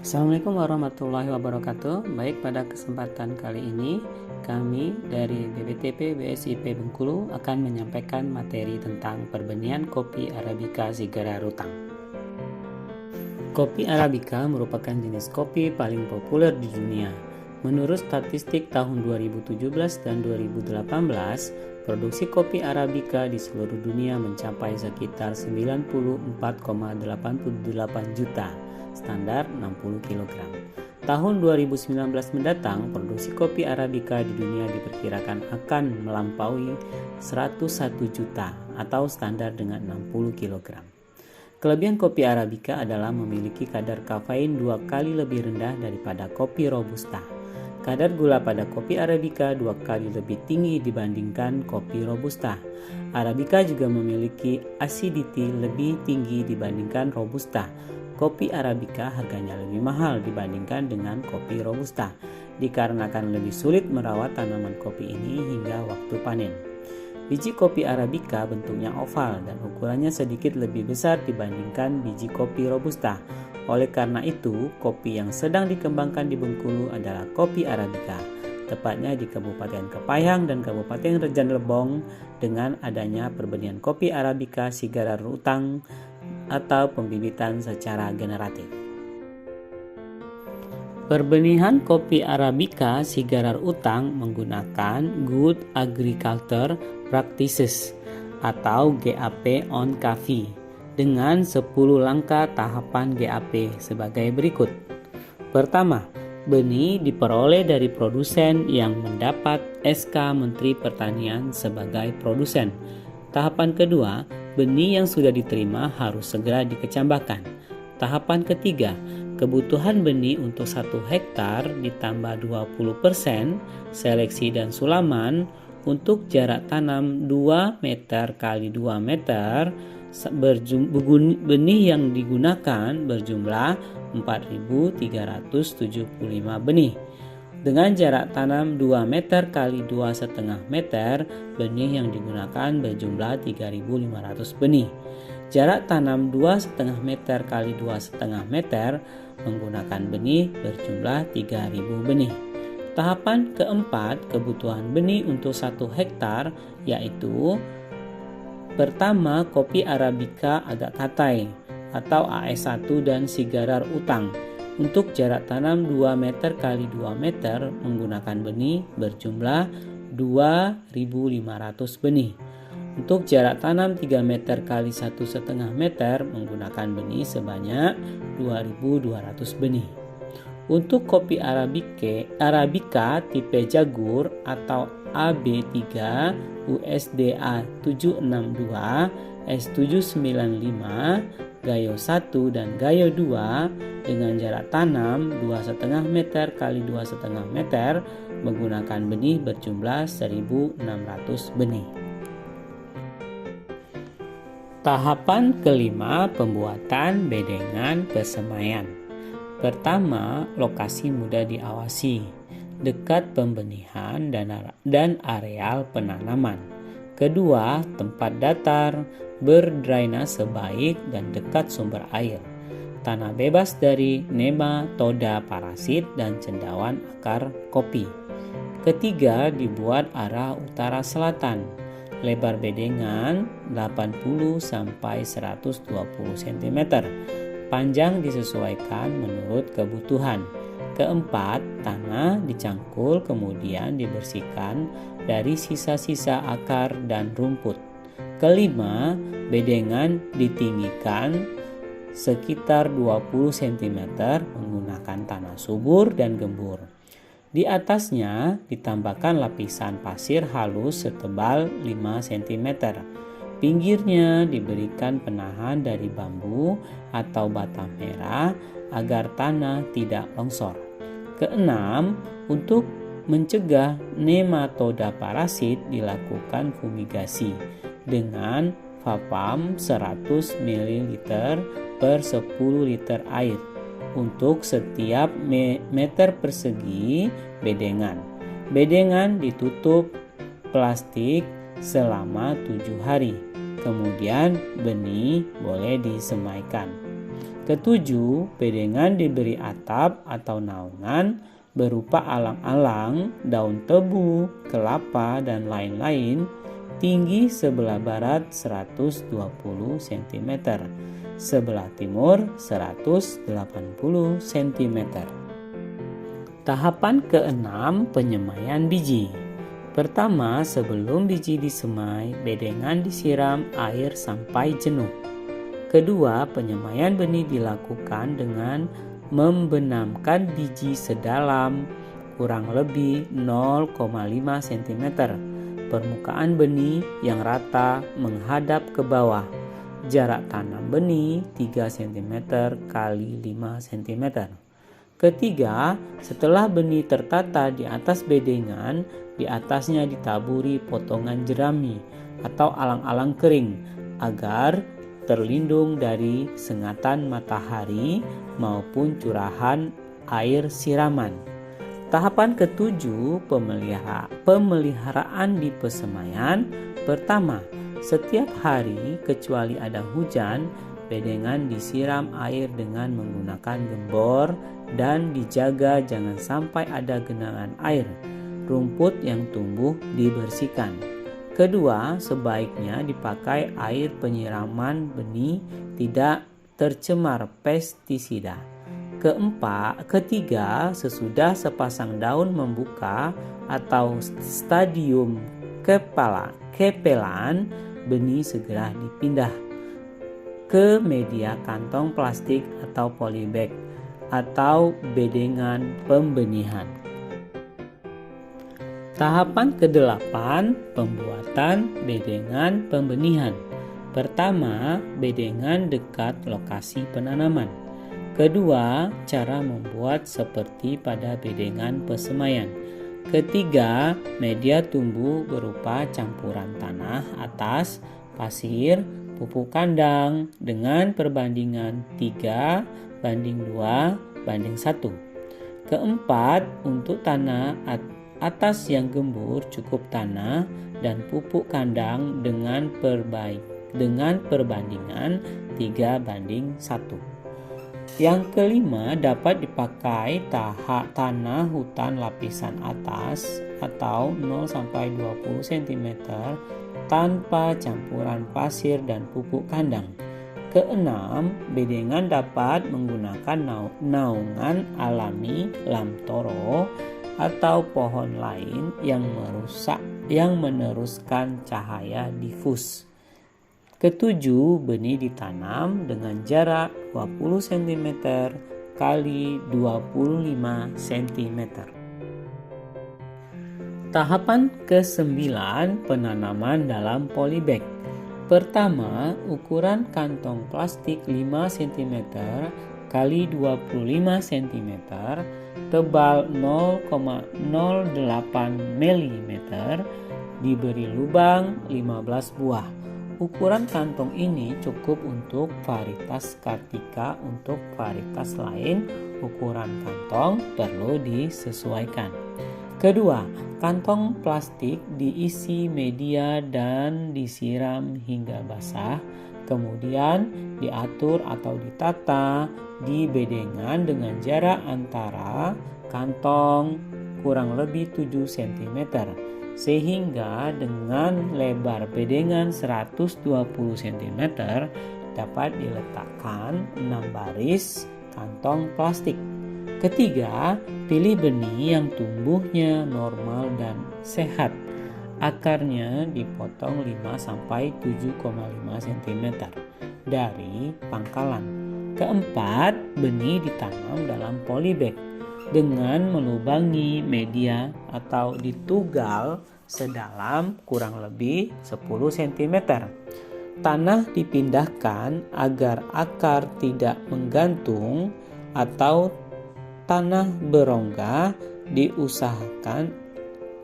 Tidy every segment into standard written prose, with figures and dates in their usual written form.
Assalamualaikum warahmatullahi wabarakatuh. Baik, pada kesempatan kali ini kami dari BBTP BSIP Bengkulu akan menyampaikan materi tentang perbenihan kopi Arabica Sigara Rutang. Kopi Arabica merupakan jenis kopi paling populer di dunia. Menurut statistik tahun 2017 dan 2018, produksi kopi Arabica di seluruh dunia mencapai sekitar 94,88 juta, standar 60 kg. Tahun 2019 mendatang, produksi kopi Arabica di dunia diperkirakan akan melampaui 101 juta atau standar dengan 60 kg. Kelebihan kopi Arabica adalah memiliki kadar kafein 2 kali lebih rendah daripada kopi Robusta. Kadar gula pada kopi Arabica 2 kali lebih tinggi dibandingkan kopi Robusta. Arabica juga memiliki acidity lebih tinggi dibandingkan Robusta. Kopi Arabica harganya lebih mahal dibandingkan dengan kopi Robusta, dikarenakan lebih sulit merawat tanaman kopi ini hingga waktu panen. Biji kopi Arabica bentuknya oval dan ukurannya sedikit lebih besar dibandingkan biji kopi Robusta. Oleh karena itu, kopi yang sedang dikembangkan di Bengkulu adalah kopi Arabica, tepatnya di Kabupaten Kepayang dan Kabupaten Rejang Lebong, dengan adanya perbenihan kopi Arabica Sigara Rutang atau pembibitan secara generatif. Perbenihan kopi Arabica Sigara Rutang menggunakan Good Agriculture Practices atau GAP on Coffee dengan 10 langkah tahapan GAP sebagai berikut. Pertama, benih diperoleh dari produsen yang mendapat SK Menteri Pertanian sebagai produsen. Tahapan kedua, benih yang sudah diterima harus segera dikecambahkan. Tahapan ketiga, kebutuhan benih untuk 1 hektar ditambah 20% seleksi dan sulaman untuk jarak tanam 2 meter x 2 meter. Benih yang digunakan berjumlah 4.375 benih. Dengan jarak tanam 2 meter x 2,5 meter, benih yang digunakan berjumlah 3.500 benih. Jarak tanam 2,5 meter x 2,5 meter menggunakan benih berjumlah 3.000 benih. Tahapan keempat, kebutuhan benih untuk 1 hektar, yaitu pertama, kopi Arabica agak katai atau AS1 dan Sigara Rutang. Untuk jarak tanam 2 meter x 2 meter menggunakan benih berjumlah 2.500 benih. Untuk jarak tanam 3 meter x 1,5 meter menggunakan benih sebanyak 2.200 benih. Untuk kopi Arabica tipe Jagur atau AB3 USDA 762, S795, Gayo 1 dan Gayo 2 dengan jarak tanam 2,5 meter x 2,5 meter menggunakan benih berjumlah 1.600 benih. Tahapan kelima, pembuatan bedengan persemaian. Pertama, lokasi mudah diawasi, dekat pembenihan dan areal penanaman. Kedua, tempat datar, berdrainase baik dan dekat sumber air. Tanah bebas dari nematoda parasit dan cendawan akar kopi. Ketiga, dibuat arah utara selatan. Lebar bedengan 80 sampai 120 cm. Panjang disesuaikan menurut kebutuhan. Keempat, tanah dicangkul kemudian dibersihkan dari sisa-sisa akar dan rumput. Kelima, bedengan ditinggikan sekitar 20 cm menggunakan tanah subur dan gembur. Di atasnya ditambahkan lapisan pasir halus setebal 5 cm. Pinggirnya diberikan penahan dari bambu atau bata merah agar tanah tidak longsor. Keenam, untuk mencegah nematoda parasit dilakukan fumigasi dengan Fapam 100 ml per 10 liter air untuk setiap meter persegi bedengan. Bedengan ditutup plastik selama 7 hari. Kemudian benih boleh disemaikan. Ketujuh, bedengan diberi atap atau naungan berupa alang-alang, daun tebu, kelapa, dan lain-lain, tinggi sebelah barat 120 cm, sebelah timur 180 cm. Tahapan keenam, penyemaian biji. Pertama, sebelum biji disemai, bedengan disiram air sampai jenuh. Kedua, penyemaian benih dilakukan dengan membenamkan biji sedalam kurang lebih 0,5 cm. Permukaan benih yang rata menghadap ke bawah. Jarak tanam benih 3 cm kali 5 cm. Ketiga, setelah benih tertata di atas bedengan, di atasnya ditaburi potongan jerami atau alang-alang kering agar terlindung dari sengatan matahari maupun curahan air siraman. Tahapan ketujuh, pemeliharaan di pesemaian. Pertama, setiap hari kecuali ada hujan, bedengan disiram air dengan menggunakan gembor dan dijaga jangan sampai ada genangan air. Rumput yang tumbuh dibersihkan. Kedua, sebaiknya dipakai air penyiraman benih tidak tercemar pestisida. Ketiga, sesudah sepasang daun membuka atau stadium kepelan, benih segera dipindah ke media kantong plastik atau polybag atau bedengan pembenihan. Tahapan ke-8, pembuatan bedengan pembenihan. Pertama, bedengan dekat lokasi penanaman. Kedua, cara membuat seperti pada bedengan pesemaian. Ketiga, media tumbuh berupa campuran tanah atas, pasir, pupuk kandang dengan perbandingan 3:2:1. Keempat, untuk tanah atas yang gembur cukup tanah dan pupuk kandang dengan perbandingan 3:1. Yang kelima, dapat dipakai tanah hutan lapisan atas atau 0-20 cm tanpa campuran pasir dan pupuk kandang. Keenam, bedengan dapat menggunakan naungan alami lamtoro atau pohon lain yang meneruskan cahaya difus. Ketujuh, benih ditanam dengan jarak 20 cm kali 25 cm. Tahapan ke-9, penanaman dalam polybag. Pertama, ukuran kantong plastik 5 cm kali 25 cm, tebal 0,08 mm, diberi lubang 15 buah. Ukuran kantong ini cukup untuk varietas Kartika. Untuk varietas lain, ukuran kantong perlu disesuaikan. Kedua, kantong plastik diisi media dan disiram hingga basah. Kemudian diatur atau ditata di bedengan dengan jarak antara kantong kurang lebih 7 cm. Sehingga dengan lebar bedengan 120 cm dapat diletakkan 6 baris kantong plastik. Ketiga, pilih benih yang tumbuhnya normal dan sehat. Akarnya dipotong 5-7,5 cm dari pangkalan. Keempat, benih ditanam dalam polybag dengan melubangi media atau ditugal sedalam kurang lebih 10 cm. Tanah dipindahkan agar akar tidak menggantung atau tanah berongga diusahakan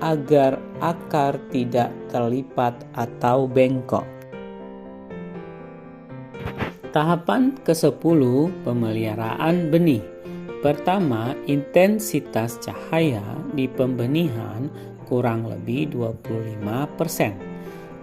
agar akar tidak terlipat atau bengkok. Tahapan ke-10, pemeliharaan benih. Pertama, intensitas cahaya di pembenihan kurang lebih 25%.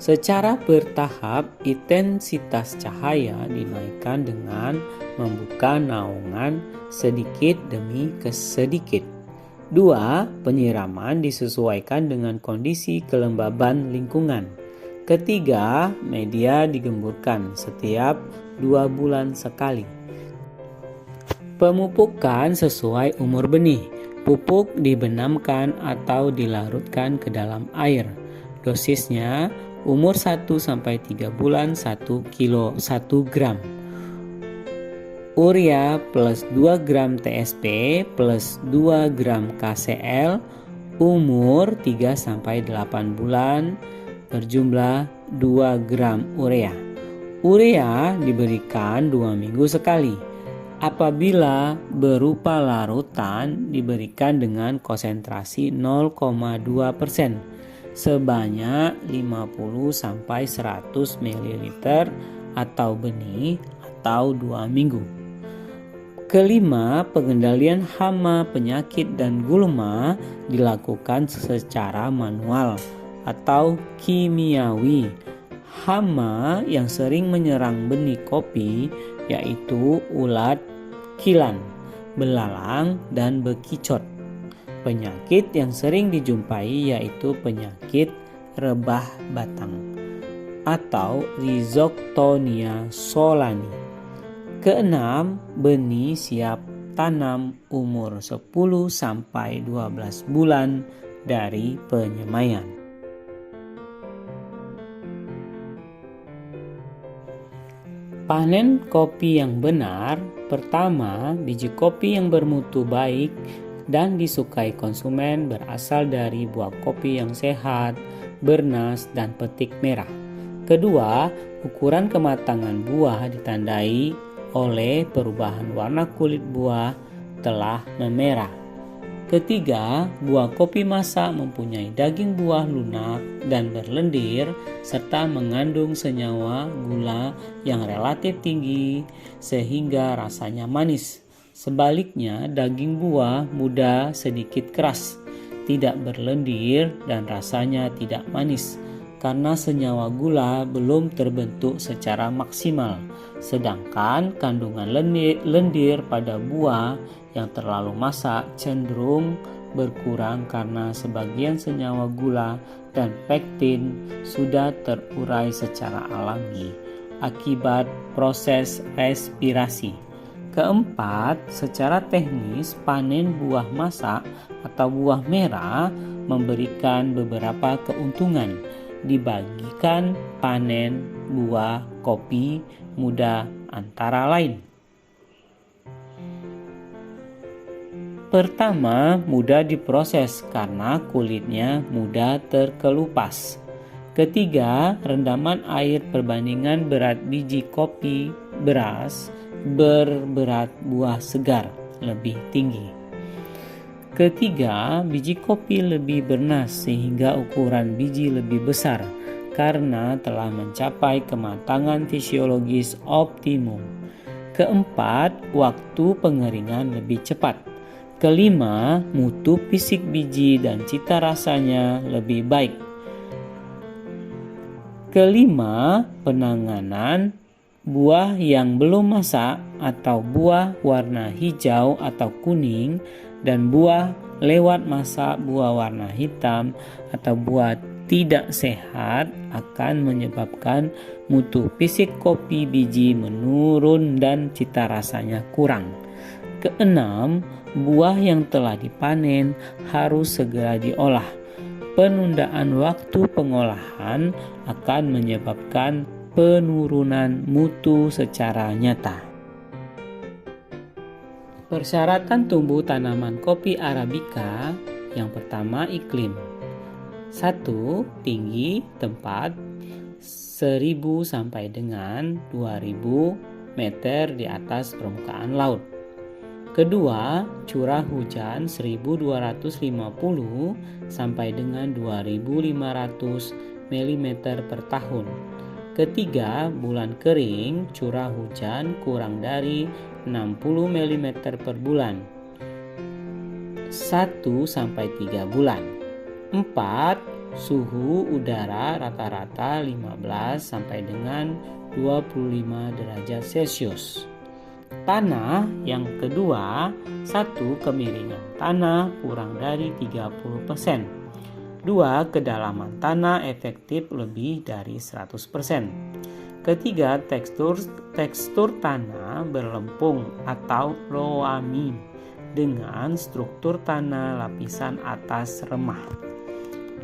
Secara bertahap, intensitas cahaya dinaikkan dengan membuka naungan sedikit demi sedikit. 2. Penyiraman disesuaikan dengan kondisi kelembaban lingkungan. Ketiga, media digemburkan setiap 2 bulan sekali. Pemupukan sesuai umur benih. Pupuk dibenamkan atau dilarutkan ke dalam air. Dosisnya umur 1-3 bulan 1 gram. Urea plus 2 gram TSP plus 2 gram KCl umur 3-8 bulan berjumlah 2 gram urea. Urea diberikan 2 minggu sekali. Apabila berupa larutan diberikan dengan konsentrasi 0,2% sebanyak 50-100 ml atau benih atau 2 minggu. Kelima, pengendalian hama, penyakit, dan gulma dilakukan secara manual atau kimiawi. Hama yang sering menyerang benih kopi yaitu ulat kilan, belalang, dan bekicot. Penyakit yang sering dijumpai yaitu penyakit rebah batang atau Rhizoctonia solani. Keenam, benih siap tanam umur 10-12 bulan dari penyemaian. Panen kopi yang benar. Pertama, biji kopi yang bermutu baik dan disukai konsumen berasal dari buah kopi yang sehat, bernas, dan petik merah. Kedua, ukuran kematangan buah ditandai oleh perubahan warna kulit buah telah memerah. Ketiga, buah kopi masak mempunyai daging buah lunak dan berlendir serta mengandung senyawa gula yang relatif tinggi sehingga rasanya manis. Sebaliknya, daging buah muda sedikit keras, tidak berlendir dan rasanya tidak manis karena senyawa gula belum terbentuk secara maksimal. Sedangkan kandungan lendir pada buah yang terlalu masak cenderung berkurang karena sebagian senyawa gula dan pektin sudah terurai secara alami akibat proses respirasi. Keempat, secara teknis panen buah masak atau buah merah memberikan beberapa keuntungan dibagikan panen buah kopi muda antara lain. Pertama, mudah diproses karena kulitnya mudah terkelupas. Ketiga, rendaman air perbandingan berat biji kopi beras berberat buah segar lebih tinggi. Ketiga, biji kopi lebih bernas sehingga ukuran biji lebih besar karena telah mencapai kematangan fisiologis optimum. Keempat, waktu pengeringan lebih cepat. Kelima, mutu fisik biji dan cita rasanya lebih baik. Kelima, penanganan buah yang belum masak atau buah warna hijau atau kuning dan buah lewat masak buah warna hitam atau buah tidak sehat akan menyebabkan mutu fisik kopi biji menurun dan cita rasanya kurang. Keenam, buah yang telah dipanen harus segera diolah. Penundaan waktu pengolahan akan menyebabkan penurunan mutu secara nyata. Persyaratan tumbuh tanaman kopi Arabica. Yang pertama, iklim. 1. Tinggi tempat 1000 sampai dengan 2000 meter di atas permukaan laut. Kedua, curah hujan 1250 sampai dengan 2500 mm per tahun. Ketiga, bulan kering, curah hujan kurang dari 60 mm per bulan. 1-3 bulan. 4. Suhu udara rata-rata 15 sampai dengan 25 derajat Celcius. Tanah yang kedua, 1. Kemiringan tanah kurang dari 30%. 2. Kedalaman tanah efektif lebih dari 100%. Ketiga, tekstur tanah berlempung atau loamy dengan struktur tanah lapisan atas remah.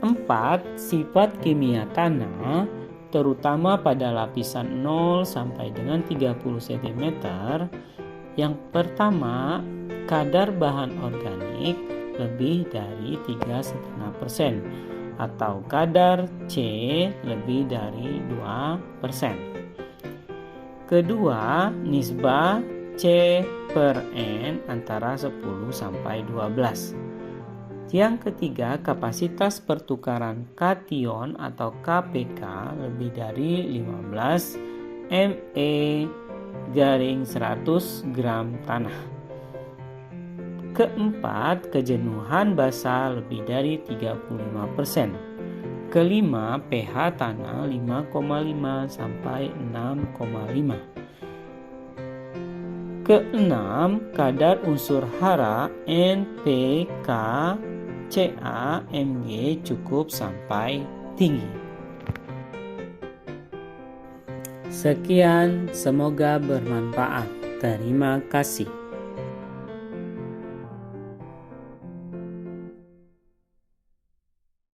4. Sifat kimia tanah terutama pada lapisan 0 sampai dengan 30 cm. Yang pertama, kadar bahan organik lebih dari 3,5% atau kadar C lebih dari 2%. Kedua, nisbah C/N antara 10 sampai 12. Yang ketiga, kapasitas pertukaran kation atau KPK lebih dari 15 me/100 gram tanah. Keempat, kejenuhan basa lebih dari 35%. Kelima, pH tanah 5,5 sampai 6,5. Keenam, kadar unsur hara NPK, Ca, Mg cukup sampai tinggi. Sekian, semoga bermanfaat. Terima kasih.